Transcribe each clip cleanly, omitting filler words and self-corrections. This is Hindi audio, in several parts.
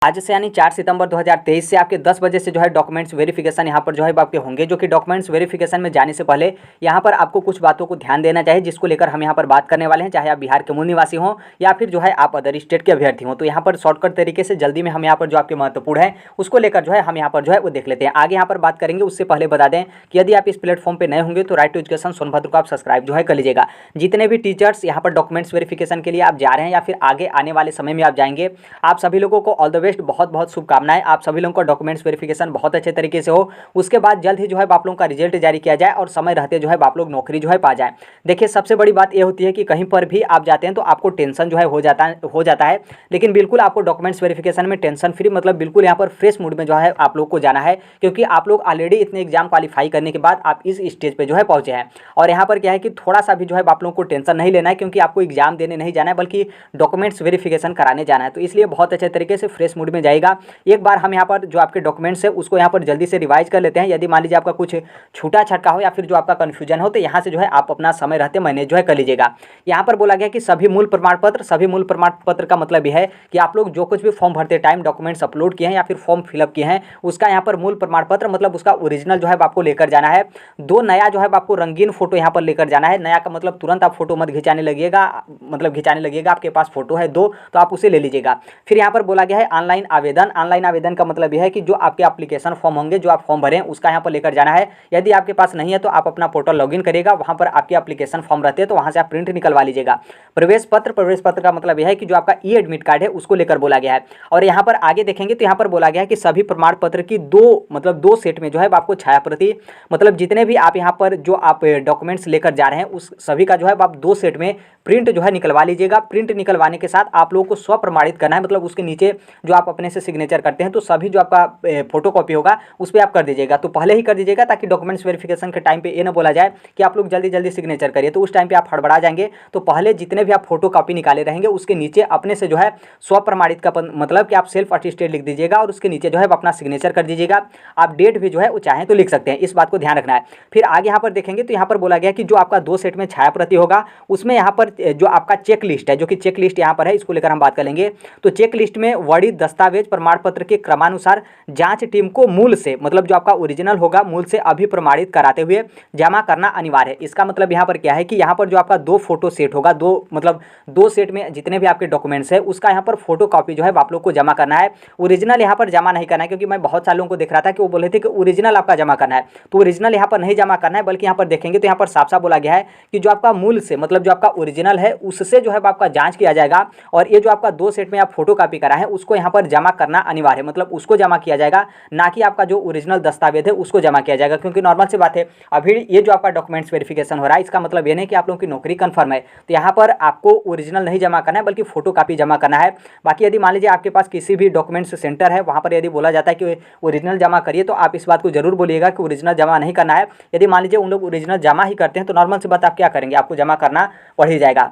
आज से यानी 4 सितंबर 2023 से आपके 10 बजे से जो है डॉक्यूमेंट्स वेरिफिकेशन यहाँ पर जो है आपके होंगे, जो कि डॉक्यूमेंट्स वेरिफिकेशन में जाने से पहले यहाँ पर आपको कुछ बातों को ध्यान देना चाहिए, जिसको लेकर हम यहाँ पर बात करने वाले हैं। चाहे आप बिहार के मूल निवासी हों या फिर जो है आप अदर स्टेट के अभ्यर्थी हों, तो यहाँ पर शॉर्टकट तरीके से जल्दी में हम यहाँ पर जो आपके महत्वपूर्ण है उसको लेकर जो है हम यहाँ पर जो है वो देख लेते हैं। आगे यहाँ पर बात करेंगे, उससे पहले बता दें कि यदि आप इस प्लेटफॉर्म पर नए होंगे तो राइट टू एजुकेशन सोनभद्र को आप सब्सक्राइब जो है कर लीजिएगा। जितने भी टीचर्स यहाँ पर डॉक्यूमेंट्स वेरिफिकेशन के लिए आप जा रहे हैं या फिर आगे आने वाले समय में आप जाएंगे, आप सभी लोगों को ऑल द बेस्ट, बहुत बहुत शुभकामनाएं। आप सभी लोगों का डॉक्यूमेंट्स वेरिफिकेशन बहुत अच्छे तरीके से हो, उसके बाद जल्द ही जो है आप लोगों का रिजल्ट जारी किया जाए और समय रहते जो है आप लोग नौकरी जो है पा जाए। देखिए, सबसे बड़ी बात यह होती है कि कहीं पर भी आप जाते हैं तो आपको टेंशन जो है हो जाता है, लेकिन बिल्कुल आपको डॉक्यूमेंट्स वेरिफिकेशन में टेंशन फ्री, मतलब बिल्कुल यहाँ पर फ्रेश मूड में जो है आप लोग को जाना है, क्योंकि आप लोग ऑलरेडी इतने एग्जाम क्वालिफाई करने के बाद आप इस स्टेज पे जो है पहुंचे हैं। और यहाँ पर क्या है कि थोड़ा सा भी जो है आप लोगों को टेंशन नहीं लेना है, क्योंकि आपको एग्जाम देने नहीं जाना है बल्कि डॉक्यूमेंट्स वेरिफिकेशन कराने जाना है। तो इसलिए बहुत अच्छे तरीके से फ्रेश मूड में जाएगा। एक बार हम यहाँ पर जो आपके डॉक्यूमेंट्स है उसको यहाँ पर जल्दी से रिवाइज कर लेते हैं। यदि मान लीजिए आपका कुछ छूटा छटका हो या फिर जो आपका कन्फ्यूजन हो, तो यहाँ से जो है आप अपना समय रहते मैनेज जो है कर लीजिएगा। यहाँ पर बोला गया कि सभी मूल प्रमाण पत्र का मतलब यह है कि आप लोग जो कुछ भी फॉर्म भरते टाइम डॉक्यूमेंट्स अपलोड किए हैं या फिर फॉर्म फिलअप किए हैं, उसका यहाँ पर मूल प्रमाण पत्र मतलब उसका ओरिजिनल जो है आपको लेकर जाना है। 2 नया जो है आपको रंगीन फोटो यहाँ पर लेकर जाना है। नया का मतलब तुरंत आप फोटो मत खिंचाने लगिएगा, आपके पास फोटो है 2 तो आप उसे ले लीजिएगा। फिर यहाँ पर बोला गया है ऑनलाइन आवेदन का मतलब यह है कि जो आपके एप्लीकेशन फॉर्म होंगे, जो आप फॉर्म भरें उसका यहाँ पर लेकर जाना है। यदि आपके पास नहीं है तो आप अपना पोर्टल लॉगिन करिएगा, वहाँ पर आपके एप्लीकेशन फॉर्म रहते हैं तो वहाँ से आप प्रिंट निकलवा लीजिएगा। प्रवेश पत्र का मतलब यह है कि जो आपका ई एडमिट कार्ड है उसको लेकर बोला गया है। और यहाँ पर आगे देखेंगे तो यहाँ पर बोला गया है कि सभी प्रमाण पत्र की 2 सेट में जो है आपको छाया प्रति, मतलब जितने भी आप यहाँ पर जो आप डॉक्यूमेंट्स लेकर जा रहे हैं उस सभी का जो है आप 2 सेट में प्रिंट जो है निकलवा लीजिएगा। प्रिंट निकलवाने के साथ आप लोगों को स्व प्रमाणित करना है, मतलब उसके नीचे जो आप अपने से सिग्नेचर करते हैं तो सभी जो आपका फोटो कॉपी होगा उस पर आप कर दीजिएगा। तो पहले ही कर दीजिएगा ताकि डॉक्यूमेंट्स वेरिफिकेशन के टाइम पे ये ना बोला जाए कि आप लोग जल्दी जल्दी सिग्नेचर करिए, तो उस टाइम पे आप हड़बड़ा जाएंगे। तो पहले जितने भी आप फोटो कॉपी निकाले रहेंगे उसके नीचे अपने से जो है स्व प्रमाणित का मतलब कि आप सेल्फ अटेस्टेड लिख दीजिएगा और उसके नीचे जो है अपना सिग्नेचर कर दीजिएगा। आप डेट भी जो है वो चाहें तो लिख सकते हैं, इस बात को ध्यान रखना है। फिर आगे यहाँ पर देखेंगे तो यहाँ पर बोला गया कि जो आपका 2 सेट में छाया प्रति होगा उसमें यहाँ पर जो आपका चेक लिस्ट है, जो कि चेक लिस्ट यहाँ पर है, इसको लेकर हम बात करेंगे। तो चेक लिस्ट में वर्णित दस्तावेज प्रमाण पत्र के क्रमानुसार जांच टीम को मूल से, मतलब जो आपका ओरिजिनल होगा मूल से अभी प्रमाणित कराते हुए जमा करना अनिवार्य है। इसका मतलब यहाँ पर क्या है कि यहाँ पर जो आपका 2 फोटो सेट होगा, 2 सेट में जितने भी आपके डॉक्यूमेंट्स है उसका यहाँ पर फोटो कॉपी जो है आप लोग को जमा करना है। ओरिजिनल यहाँ पर जमा नहीं करना है, क्योंकि मैं बहुत सारे लोगों को देख रहा था कि वो बोले थे कि ओरिजिनल आपका जमा करना है, तो ओरिजिनल यहाँ पर नहीं जमा करना है, बल्कि यहाँ पर देखेंगे तो यहाँ पर साफ साफ बोला गया है कि जो आपका मूल से, मतलब जो आपका ओरिजिनल है उससे जो है आपका जांच किया जाएगा। और ये जो आपका 2 सेट में आप फोटो कॉपी करा है उसको यहाँ पर जमा करना अनिवार्य है, मतलब उसको जमा किया जाएगा, ना कि आपका जो ओरिजिनल दस्तावेज है उसको जमा किया जाएगा। क्योंकि नॉर्मल सी बात है, अभी ये जो आपका डॉक्यूमेंट्स वेरिफिकेशन हो रहा है इसका मतलब ये नहीं कि आप लोगों की नौकरी कंफर्म है, तो यहाँ पर आपको ओरिजिनल नहीं जमा करना है बल्कि फोटो कॉपी जमा करना है। बाकी यदि मान लीजिए आपके पास किसी भी डॉक्यूमेंट्स सेंटर है, वहाँ पर यदि बोला जाता है कि ओरिजिनल जमा करिए, तो आप इस बात को जरूर बोलिएगा कि ओरिजिनल जमा नहीं करना है। यदि मान लीजिए उन लोग ओरिजिनल जमा ही करते हैं तो नॉर्मल सी बात आप क्या करेंगे, आपको जमा करना पड़ ही जाएगा।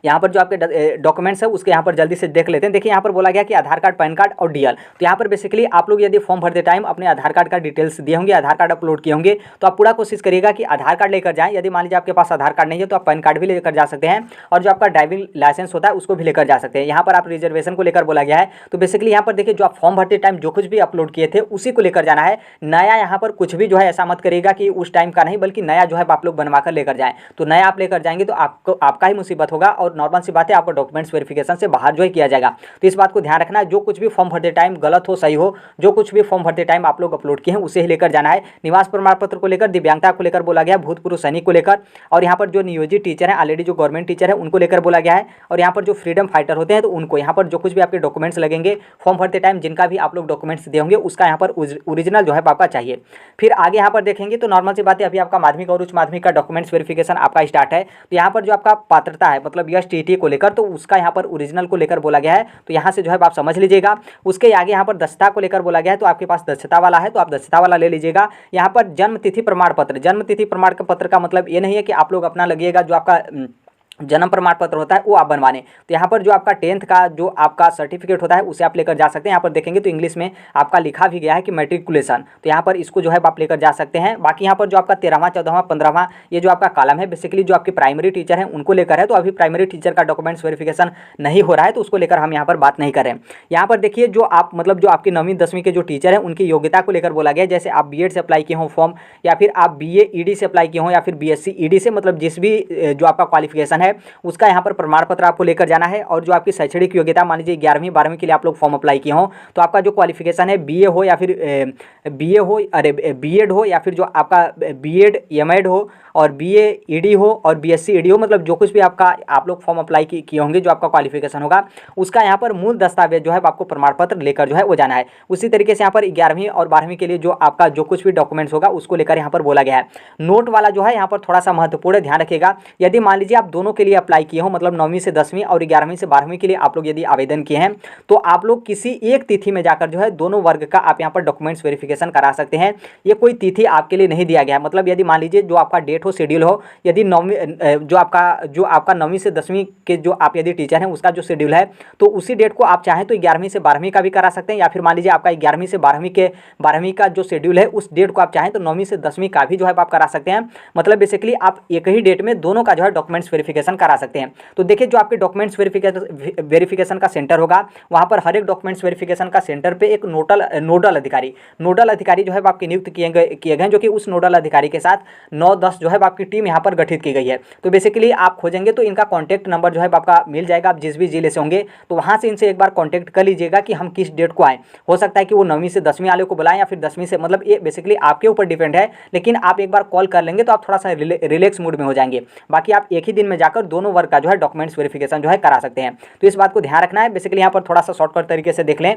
यहाँ पर जो आपके डॉक्यूमेंट्स है उसके यहाँ पर जल्दी से देख लेते हैं। देखिए, यहाँ पर बोला गया कि आधार कार्ड, पैन कार्ड और डीएल। तो यहाँ पर बेसिकली आप लोग यदि फॉर्म भरते टाइम अपने आधार कार्ड का डिटेल्स दिए होंगे, आधार कार्ड अपलोड किए होंगे, तो आप पूरा कोशिश करिएगा कि आधार कार्ड लेकर जाएं। यदि मान लीजिए आपके पास आधार कार्ड नहीं है तो आप पैन कार्ड भी लेकर जा सकते हैं, और जो आपका ड्राइविंग लाइसेंस होता है उसको भी लेकर जा सकते हैं। यहाँ पर आप रिजर्वेशन को लेकर बोला गया है, तो बेसिकली यहाँ पर देखिए जो आप फॉर्म भरते टाइम जो कुछ भी अपलोड किए थे उसी को लेकर जाना है। नया यहाँ पर कुछ भी जो है ऐसा मत करिएगा कि उस टाइम का नहीं, बल्कि नया जो है आप लोग बनवा कर लेकर जाएं। तो नया आप लेकर जाएंगे तो आपका ही मुसीबत होगा, और नॉर्मल सी बात है आपको डॉक्यूमेंट्स वेरिफिकेशन से बाहर जो है किया जाएगा। तो इस बात को ध्यान रखना है, जो कुछ भी फॉर्म भरते टाइम गलत हो सही हो, जो कुछ भी फॉर्म भरते टाइम आप लोग अपलोड किए हैं उसे ही लेकर जाना है। निवास प्रमाण पत्र को लेकर, दिव्यांगता को लेकर बोला गया, भूतपूर्व सैनिक को लेकर, और यहाँ पर जो नियोजित टीचर है, ऑलरेडी जो गवर्नमेंट टीचर है उनको लेकर बोला गया है, और यहाँ पर जो फ्रीडम फाइटर होते हैं तो उनको, यहाँ पर जो कुछ भी आपके डॉक्यूमेंट्स लगेंगे फॉर्म भरते टाइम, जिनका भी आप लोग डॉक्यूमेंट्स दिए होंगे उसका यहाँ पर ओरिजिनल जो है आपका चाहिए। फिर आगे यहाँ पर देखेंगे तो नॉर्मल सी बात है, अभी आपका माध्यमिक और उच्च माध्यमिक का डॉक्यूमेंट्स वेरिफिकेशन आपका स्टार्ट है। तो यहाँ पर जो आपका पात्रता है, मतलब यस टीटी को लेकर, तो उसका यहाँ पर ओरिजिनल को लेकर बोला गया है, तो यहाँ से जो है आप समझ लीजिएगा। उसके आगे यहाँ पर दक्षता को लेकर बोला गया है, तो आपके पास दक्षता वाला है तो आप दक्षता वाला ले लीजिएगा। यहाँ पर जन्म तिथि प्रमाण पत्र का मतलब ये नहीं है कि आप लोग अपना लगिएगा जो आपका जन्म प्रमाण पत्र होता है वो आप बनवाने। तो यहाँ पर जो आपका 10th का जो आपका सर्टिफिकेट होता है उसे आप लेकर जा सकते हैं। यहाँ पर देखेंगे तो इंग्लिश में आपका लिखा भी गया है कि मैट्रिकुलेशन, तो यहाँ पर इसको जो है आप लेकर जा सकते हैं। बाकी यहाँ पर जो आपका 13वां 14वां 15वां ये जो आपका कॉलम है बेसिकली जो आपके प्राइमरी टीचर हैं उनको लेकर है। तो अभी प्राइमरी टीचर का डॉक्यूमेंट्स वेरिफिकेशन नहीं हो रहा है तो उसको लेकर हम यहाँ पर बात नहीं करें। यहाँ पर देखिए जो आप मतलब जो आपके 9वीं 10वीं के जो टीचर हैं उनकी योग्यता को लेकर बोला गया है। जैसे आप बीएड से अप्लाई किए हों फॉर्म, या फिर आप बीए ईडी से अप्लाई किए हों, या फिर बीएससी ईडी से, मतलब जिस भी जो आपका क्वालिफिकेशन है उसका यहाँ पर प्रमाण पत्र आपको लेकर जाना है। और जो आपकी शैक्षणिक योग्यता, मान लीजिए 11वीं 12वीं के लिए आप लोग फॉर्म अप्लाई किए हों तो आपका जो क्वालिफिकेशन है बीए हो या फिर बीए हो, अरे बीएड हो, या फिर जो आपका बीएड एमएड हो और बीए ईडी हो और बीएससी ईडी हो, मतलब जो कुछ भी आपका आप लोग फॉर्म अप्लाई किए होंगे जो आपका क्वालिफिकेशन होगा उसका यहाँ पर मूल दस्तावेज जो है आपको प्रमाण पत्र लेकर जो है वो जाना है। उसी तरीके से यहाँ पर 11वीं और 12वीं के लिए जो आपका जो कुछ भी डॉक्यूमेंट्स होगा उसको लेकर यहाँ पर बोला गया है। नोट वाला जो है यहाँ पर थोड़ा सा महत्वपूर्ण ध्यान रखिएगा। यदि मान लीजिए आप दोनों के लिए अप्लाई किए हो, मतलब 9वीं से 10वीं और 11वीं से 12वीं के लिए आप लोग यदि आवेदन किए हैं तो आप लोग किसी एक तिथि में जाकर जो है दोनों वर्ग का आप यहाँ पर डॉक्यूमेंट्स वेरिफिकेशन करा सकते हैं। ये कोई तिथि आपके लिए नहीं दिया गया है। मतलब यदि मान लीजिए जो आपका डेट हो, शेड्यूल हो, यदि 9वीं जो आपका 9वीं से 10वीं के जो आप यदि टीचर हैं उसका जो शेड्यूल है तो उसी डेट को आप चाहें तो 11वीं से 12वीं का भी करा सकते हैं, या फिर मान लीजिए आपका 11वीं से 12वीं का जो शेड्यूल है उस डेट को आप चाहें तो 9वीं से 10वीं का भी जो है आप करा सकते हैं। मतलब बेसिकली आप एक ही डेट में दोनों का जो है डॉक्यूमेंट्स वेरिफिकेशन करा सकते हैं। तो देखिए जो आपके डॉक्यूमेंट्स वेरिफिकेशन का सेंटर होगा वहाँ पर हर एक डॉक्यूमेंट्स वेरिफिकेशन का सेंटर पे एक नोडल अधिकारी जो है आपके नियुक्त किए गए हैं, जो कि उस नोडल अधिकारी के साथ 9-10 जो है आपकी टीम यहाँ पर गठित की गई है। तो बेसिकली आप खोजेंगे तो इनका कॉन्टैक्ट नंबर जो है आपका मिल जाएगा। आप जिस भी जिले से होंगे तो वहाँ से इनसे एक बार कॉन्टैक्ट कर लीजिएगा कि हम किस डेट को आएँ। हो सकता है कि वो 9वीं से 10वीं वाले को बुलाएं या फिर 10वीं से, मतलब ये बेसिकली आपके ऊपर डिपेंड है, लेकिन आप एक बार कॉल कर लेंगे तो आप थोड़ा सा रिलैक्स मूड में हो जाएंगे। बाकी आप एक ही दिन में जाकर दोनों वर्ग का जो है डॉक्यूमेंट्स वेरिफिकेशन जो है करा सकते हैं। तो इस बात को ध्यान रखना है। बेसिकली यहाँ पर थोड़ा सा शॉर्टकट तरीके से देख लें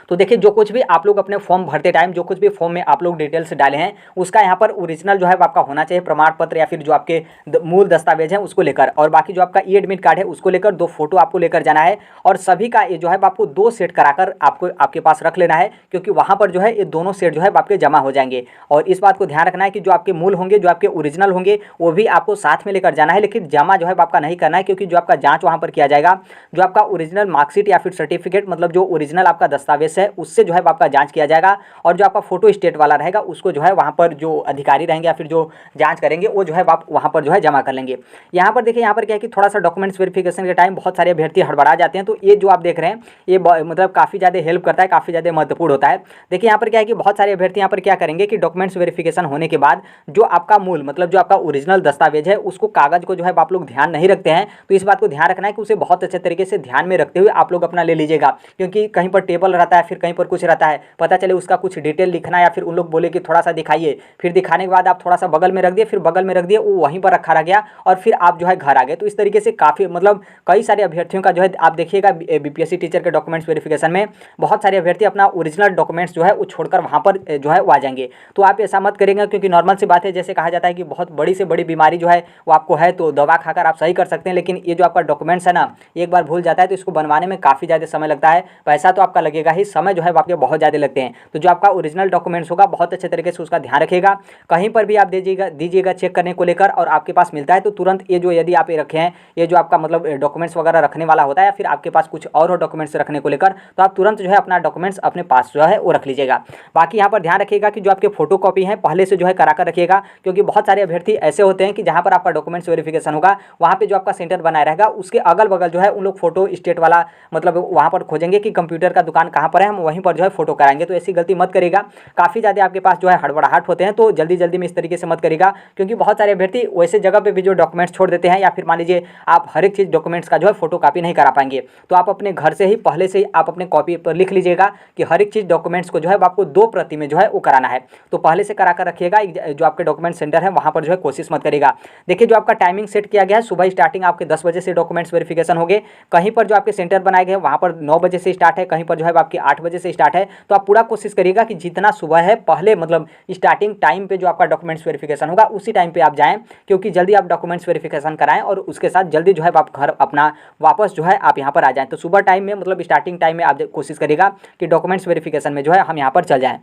तो देखिए जो कुछ भी आप लोग अपने फॉर्म भरते टाइम जो कुछ भी फॉर्म में आप लोग डिटेल्स डाले हैं उसका यहाँ पर ओरिजिनल जो है आपका होना चाहिए प्रमाण पत्र, या फिर जो आपके मूल दस्तावेज हैं उसको लेकर, और बाकी जो आपका ई एडमिट कार्ड है उसको लेकर 2 फोटो आपको लेकर जाना है। और सभी का ये जो है आपको 2 सेट कराकर आपको आपके पास रख लेना है, क्योंकि वहाँ पर जो है ये दोनों सेट जो है आपके जमा हो जाएंगे। और इस बात को ध्यान रखना है कि जो आपके मूल होंगे, जो आपके ओरिजिनल होंगे वो भी आपको साथ में लेकर जाना है, लेकिन जमा जो है आपका नहीं करना है, क्योंकि जो आपका जाँच वहाँ पर किया जाएगा जो आपका ओरिजिनल मार्कशीट या फिर सर्टिफिकेट, मतलब जो ओरिजिनल आपका दस्तावेज है उससे जो है आपका जांच किया जाएगा। और जो आपका फोटो स्टेट वाला रहेगा उसको जो है वहाँ पर जो अधिकारी रहेंगे या फिर जो जांच करेंगे वो जो है आप वहाँ पर जो है जमा कर लेंगे। यहाँ पर देखिए यहाँ पर क्या है कि थोड़ा सा डॉक्यूमेंट्स वेरिफिकेशन के टाइम बहुत सारे अभ्यर्थी हड़बड़ा जाते हैं। तो ये जो आप देख रहे हैं ये मतलब काफ़ी ज़्यादा हेल्प करता है, काफ़ी ज़्यादा महत्वपूर्ण होता है। देखिए यहाँ पर क्या है कि बहुत सारे अभ्यर्थी यहाँ पर क्या करेंगे कि डॉक्यूमेंट्स वेरिफिकेशन होने के बाद जो आपका मूल मतलब जो आपका ओरिजिनल दस्तावेज है उसको कागज़ को जो है आप लोग ध्यान नहीं रखते हैं। तो इस बात को ध्यान रखना है कि उसे बहुत अच्छे तरीके से ध्यान में रखते हुए आप लोग अपना ले लीजिएगा, क्योंकि कहीं पर टेबल रहता है, फिर कहीं पर कुछ रहता है, पता चले उसका कुछ डिटेल लिखना, या फिर उन लोग बोले कि थोड़ा सा दिखाइए, फिर दिखाने के बाद आप थोड़ा सा बगल में रख दिए, फिर बगल में रख दिए, वो वहीं पर रखा रह गया और फिर आप जो है घर आ गए। तो इस तरीके से काफ़ी मतलब कई सारे अभ्यर्थियों का जो है आप देखिएगा बीपीएससी टीचर के डॉक्यूमेंट्स वेरिफिकेशन में बहुत सारे अभ्यर्थी अपना ओरिजिनल डॉक्यूमेंट्स जो है वो छोड़कर वहाँ पर जो है वो आ जाएंगे। तो आप ऐसा मत करेंगे, क्योंकि नॉर्मल सी बात है, जैसे कहा जाता है कि बहुत बड़ी से बड़ी बीमारी जो है वो आपको है तो दवा खाकर आप सही कर सकते हैं, लेकिन ये जो आपका डॉक्यूमेंट्स है ना एक बार भूल जाता है तो इसको बनवाने में काफ़ी ज़्यादा समय लगता है। पैसा तो आपका लगेगा ही, समय जो है आपके बहुत ज़्यादा लगते हैं। तो जो आपका ओरिजिनल डॉक्यूमेंट्स होगा बहुत अच्छे तरीके से उसका ध्यान रखिएगा। कहीं पर भी आप दीजिएगा चेक करने को लेकर, और आपके पास मिलता है तो तुरंत ये जो यदि आप ये रखे हैं ये जो आपका मतलब डॉक्यूमेंट्स वगैरह रखने वाला होता है, या फिर आपके पास कुछ और हो डॉक्यूमेंट्स रखने को लेकर, तो आप तुरंत जो है अपना डॉक्यूमेंट्स अपने पास जो है वो रख लीजिएगा। बाकी यहाँ पर ध्यान रखिएगा कि जो आपके फोटो कॉपी हैं पहले से जो है करा कर रखिएगा, क्योंकि बहुत सारे अभ्यर्थी ऐसे होते हैं कि जहाँ पर आपका डॉक्यूमेंट्स वेरिफिकेशन होगा वहाँ पे जो आपका सेंटर बनाया रहेगा उसके अगल बगल जो है उन लोग फोटो स्टेट वाला मतलब वहाँ पर खोजेंगे कि कंप्यूटर का दुकान कहाँ पर है, हम वहीं पर जो है फोटो कराएंगे। तो ऐसी गलती मत करिएगा। काफ़ी ज़्यादा आपके पास जो है हड़बड़ाहट होते हैं, तो जल्दी में इस तरीके से मत करिएगा, क्योंकि बहुत सारे अभ्यर्थी वैसे जगह पे भी जो डॉक्यूमेंट्स छोड़ देते हैं, या फिर मान लीजिए आप हर एक चीज़ डॉक्यूमेंट्स का जो है फोटो कॉपी नहीं करा पाएंगे। तो आप अपने घर से ही पहले से ही आप अपने कॉपी पर लिख लीजिएगा कि हर एक चीज़ डॉक्यूमेंट्स को जो है आपको 2 प्रति में जो है वो कराना है। तो पहले से करा कर रखिएगा। जो आपके डॉक्यूमेंट सेंटर है वहाँ पर जो है कोशिश मत करिएगा। देखिए जो आपका टाइमिंग सेट किया गया है, सुबह स्टार्टिंग आपके 10 बजे से डॉक्यूमेंट्स वेरिफिकेशन होंगे। कहीं पर जो आपके सेंटर बनाए गए वहाँ पर 9 बजे से स्टार्ट है, कहीं पर जो है आपके 8 बजे से स्टार्ट है। तो आप पूरा कोशिश करिएगा कि जितना सुबह है पहले मतलब स्टार्टिंग टाइम पे जो आपका डॉक्यूमेंट्स वेरिफिकेशन होगा उसी टाइम पे आप जाएं, क्योंकि जल्दी आप डॉक्यूमेंट्स वेरिफिकेशन कराएं और उसके साथ जल्दी जो है आप घर अपना वापस जो है आप यहाँ पर आ जाएं। तो सुबह टाइम में मतलब स्टार्टिंग टाइम में आप कोशिश करिएगा कि डॉक्यूमेंट्स वेरिफिकेशन में जो है हम यहाँ पर चल जाएँ।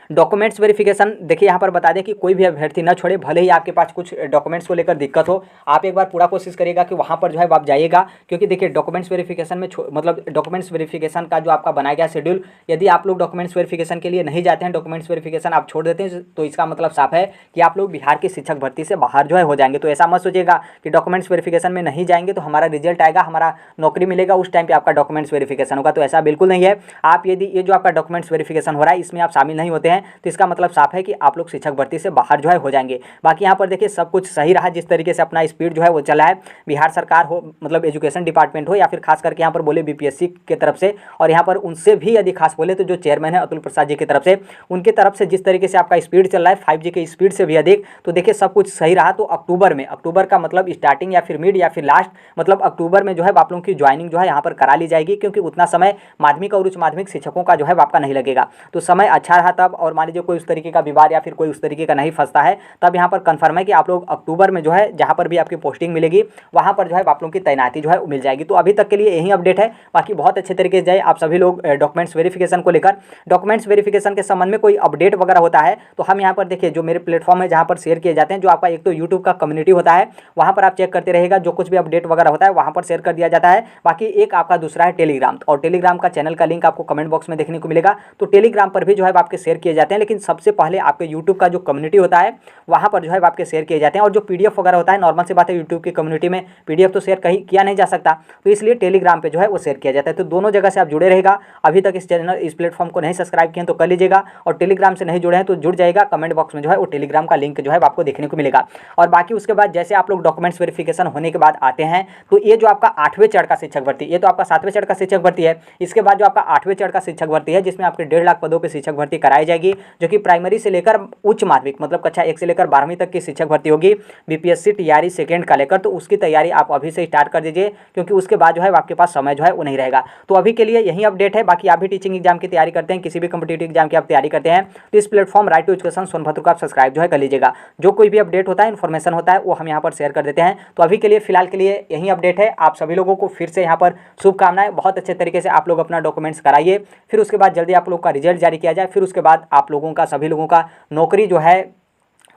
डॉक्यूमेंट्स वेरिफिकेशन देखिए यहाँ पर बता दें कि कोई भी अभ्यर्थी न छोड़े, भले ही आपके पास कुछ डॉक्यूमेंट्स को लेकर दिक्कत हो, आप एक बार पूरा कोशिश करिएगा कि वहाँ पर जो है आप जाइएगा, क्योंकि देखिए डॉक्यूमेंट्स वेरिफिकेशन में मतलब डॉक्यूमेंट्स वेरिफिकेशन का जो आपका बनाया गया शेड्यूल, यदि आप लोग डॉक्यूमेंट्स वेरिफिकेशन के लिए नहीं जाते हैं, डॉक्यूमेंट्स वेरिफिकेशन आप छोड़ देते हैं, तो इसका मतलब साफ है कि आप लोग बिहार की शिक्षक भर्ती से बाहर जो है हो जाएंगे। तो ऐसा मत सोचिएगा कि डॉक्यूमेंट्स वेरिफिकेशन में नहीं जाएंगे तो हमारा रिजल्ट आएगा, हमारा नौकरी मिलेगा, उस टाइम पे आपका डॉक्यूमेंट्स वेरिफिकेशन होगा। तो ऐसा बिल्कुल नहीं है। आप यदि ये जो आपका डॉक्यूमेंट्स वेरिफिकेशन हो रहा है इसमें आप शामिल नहीं होते हैं तो इसका मतलब साफ है कि आप लोग शिक्षक भर्ती से बाहर जो है हो जाएंगे। बाकी यहाँ पर देखिए सब कुछ सही रहा, जिस तरीके से अपना स्पीड जो है वो चला है, बिहार सरकार हो, मतलब एजुकेशन डिपार्टमेंट हो, या फिर खास करके यहाँ पर बोले बीपीएससी की तरफ से, और यहाँ पर उनसे भी यदि खास बोले तो जो चेयरमैन है अतुल प्रसाद जी की तरफ से, उनकी तरफ से जिस तरीके से आपका स्पीड चल रहा है 5G के स्पीड से भी अधिक, तो देखिए सब कुछ सही रहा। तो अक्टूबर में, अक्टूबर का मतलब स्टार्टिंग या फिर मिड या फिर लास्ट, मतलब अक्टूबर में जो है आप लोगों की ज्वाइनिंग जो है यहाँ पर करा ली जाएगी, क्योंकि उतना समय माध्यमिक और उच्च माध्यमिक शिक्षकों का जो है आपका नहीं लगेगा। तो समय अच्छा रहा तब, और मान लीजिए कोई उस तरीके का विवाद या फिर कोई उस तरीके का नहीं फंसता है, तब यहाँ पर कंफर्म है कि आप लोग अक्टूबर में जो है जहाँ पर भी आपकी पोस्टिंग मिलेगी वहाँ पर जो है आप लोगों की तैनाती जो है मिल जाएगी। तो अभी तक के लिए यही अपडेट है। बाकी बहुत अच्छे तरीके से जाए आप सभी लोग डॉक्यूमेंट्स वेरिफिकेशन को लेकर, डॉक्यूमेंट्स वेरिफिकेशन के संबंध में कोई अपडेट वगैरह होता है तो हम यहाँ पर देखिए जो मेरे प्लेटफॉर्म है जहाँ पर शेयर किए जाते हैं, जो आपका एक तो यूट्यूब का कम्युनिटी होता है वहाँ पर आप चेक करते रहेगा, जो कुछ भी अपडेट वगैरह होता है वहाँ पर शेयर कर दिया जाता है। बाकी एक आपका दूसरा है टेलीग्राम, और टेलीग्राम का चैनल का लिंक आपको कमेंट बॉक्स में देखने को मिलेगा। तो टेलीग्राम पर भी जो है आपके शेयर किए जाते हैं, लेकिन सबसे पहले आपके यूट्यूब का जो कम्युनिटी होता है वहाँ पर जो है आपके शेयर किए जाते हैं। और जो पीडीएफ वगैरह होता है, नॉर्मल सी बात है यूट्यूब की कम्युनिटी में पीडीएफ तो शेयर कहीं किया नहीं जा सकता, तो इसलिए टेलीग्राम पे जो है वो शेयर किया जाता है। तो दोनों जगह से आप जुड़े रहेगा। अभी तक इस चैनल इस प्लेटफॉर्म को नहीं सब्सक्राइब किए तो कर लीजिएगा, और टेलीग्राम से नहीं जुड़े हैं तो जुड़ जाएगा। कमेंट बॉक्स में जो है वो टेलीग्राम का लिंक जो है आपको देखने को मिलेगा। और बाकी उसके बाद जैसे आप लोग डॉक्यूमेंट्स वेरिफिकेशन होने के बाद आते हैं, तो ये जो आपका 8वें चरण का शिक्षक भर्ती, ये तो आपका 7वें चरण का शिक्षक भर्ती है। इसके बाद जो आपका 8वें चरण का शिक्षक भर्ती है, जिसमें आपके 1.5 लाख पदों पर शिक्षक भर्ती कराई जाएगी, जो कि प्राइमरी से लेकर उच्च माध्यमिक मतलब कक्षा 1 से लेकर 12वीं तक की शिक्षक भर्ती होगी। बीपीएससी टीआरई सेकेंड का लेकर, तो उसकी तैयारी आप अभी से स्टार्ट कर दीजिए, क्योंकि उसके बाद जो है आपके पास समय जो है वो नहीं रहेगा। तो अभी के लिए यही अपडेट है। बाकी आप भी टीचिंग एग्जाम की तैयारी करते हैं, किसी भी कॉम्पिटिटिव एग्जाम की आप तैयारी करते हैं, तो इस platform right to education Sonbhadra को आप सब्सक्राइब जो है कर लीजिएगा। जो कोई भी अपडेट होता है, इन्फॉर्मेशन होता है, वो हम यहाँ पर शेयर कर देते हैं। तो अभी के लिए फिलहाल के लिए यही अपडेट है। आप सभी लोगों को फिर से यहाँ पर शुभकामनाएं। बहुत अच्छे तरीके से आप लोग अपना डॉक्यूमेंट्स कराइए, फिर उसके बाद जल्दी आप लोग का रिजल्ट जारी किया जाए, फिर उसके बाद आप लोगों का सभी लोगों का नौकरी जो है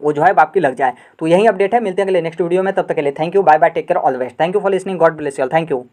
वो जो है आपकी लग जाए। तो यही अपडेट है। मिलते हैं अगले नेक्स्ट वीडियो में, तब तक के लिए thank you, bye bye, take care, all the best. Thank you for listening, God bless you all, thank you.